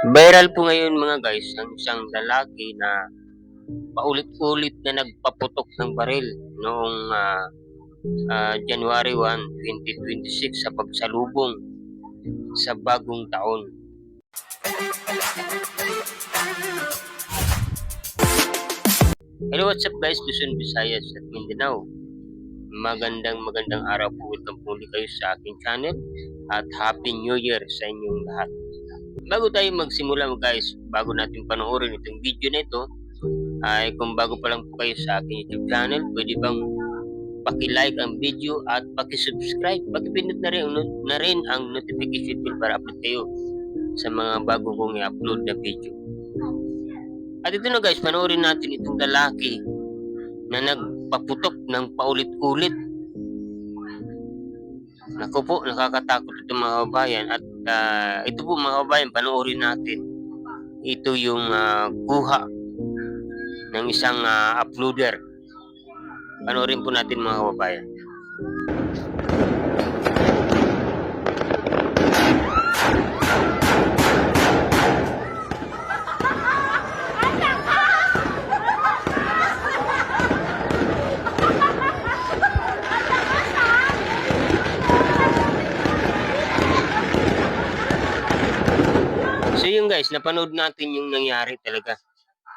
Viral po ngayon mga guys ang isang lalaki na paulit-ulit na nagpaputok ng baril noong January 1, 2026 sa pagsalubong sa bagong taon. Hello, what's up guys? Luzon, Visayas at Mindanao. Magandang araw po. Welcome po ulit kayo sa aking channel at Happy New Year sa inyong lahat. Bago tayo magsimula guys, bago natin panoorin itong video na ito, ay kung bago pa lang po kayo sa aking YouTube channel, pwede bang paki-like ang video at paki-subscribe, paki-pindot na rin ang notification bell para upload kayo sa mga bago kong i-upload na video. At ito na guys, panoorin natin itong lalaki na nagpaputok ng paulit-ulit. Naku po, nakakatakot ito mga kabayan. At ito po mga kabayan, panoorin natin. Ito yung kuha ng isang uploader. Panoorin po natin mga kabayan. So yun guys, napanood natin yung nangyari talaga.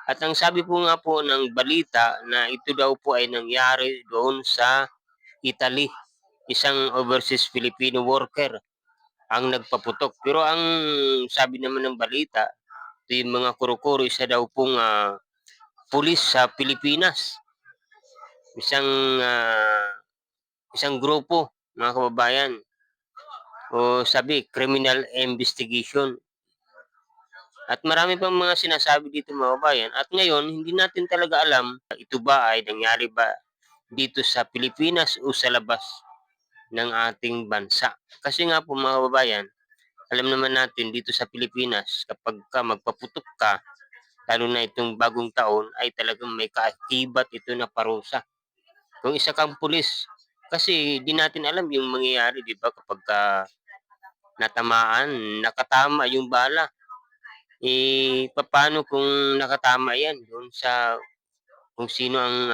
At ang sabi po nga po ng balita na ito daw po ay nangyari doon sa Italy. Isang overseas Filipino worker ang nagpaputok. Pero ang sabi naman ng balita, ito yung mga kuro-kuro, isa daw pong pulis sa Pilipinas. Isang grupo, mga kababayan. O sabi, criminal investigation. At marami pang mga sinasabi dito mga kababayan. At ngayon, hindi natin talaga alam ito ba ay nangyari ba dito sa Pilipinas o sa labas ng ating bansa. Kasi nga po mga kababayan, alam naman natin dito sa Pilipinas, kapag ka magpaputok ka, lalo na itong bagong taon, ay talagang may kaakibat ito na parusa. Kung isa kang pulis, kasi di natin alam yung mangyayari, di ba? Kapag ka natamaan, nakatama yung bala, paano kung nakatama yan doon sa kung sino ang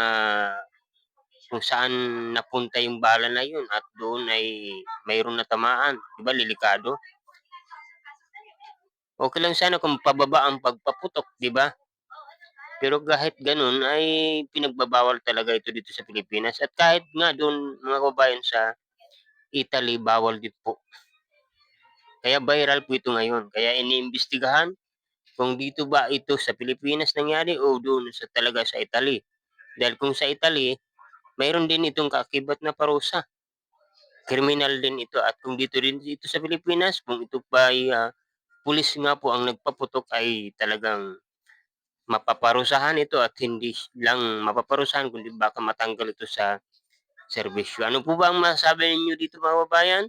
kung saan napunta yung bala na yun at doon ay mayroong natamaan, di ba lilikado? Okay lang sana kung pababa ang pagpaputok, di ba? Pero kahit ganun ay pinagbabawal talaga ito dito sa Pilipinas at kahit nga doon mga kababayan sa Italy bawal din po. Kaya viral po ito ngayon. Kaya iniimbestigahan kung dito ba ito sa Pilipinas nangyari o doon sa talaga sa Italy. Dahil kung sa Italy, mayroon din itong kaakibat na parusa. Kriminal din ito at kung dito din ito sa Pilipinas, kung ito pa ay pulis nga po ang nagpaputok ay talagang mapaparusahan ito at hindi lang mapaparusahan kundi baka matanggal ito sa serbisyo. Ano po ba ang masasabi ninyo dito mga kababayan?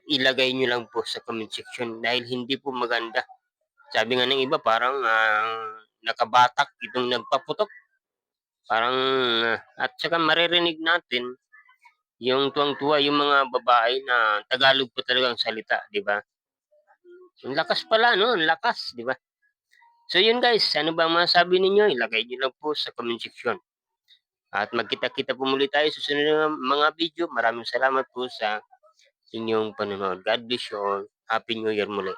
Ilagay nyo lang po sa comment section dahil hindi po maganda. Sabi nga ng iba parang nakabatak itong nagpaputok. Parang at saka maririnig natin yung tuwang-tuwa yung mga babae na Tagalog po talagang salita, di ba? Ang lakas pala, no? Ang lakas, di ba? So yun guys, ano ba ang masasabi ninyo? Ilagay nyo lang po sa comment section. At magkita-kita po muli tayo sa susunod na mga video. Maraming salamat po sa inyong panonood. God bless you all. Happy New Year muli.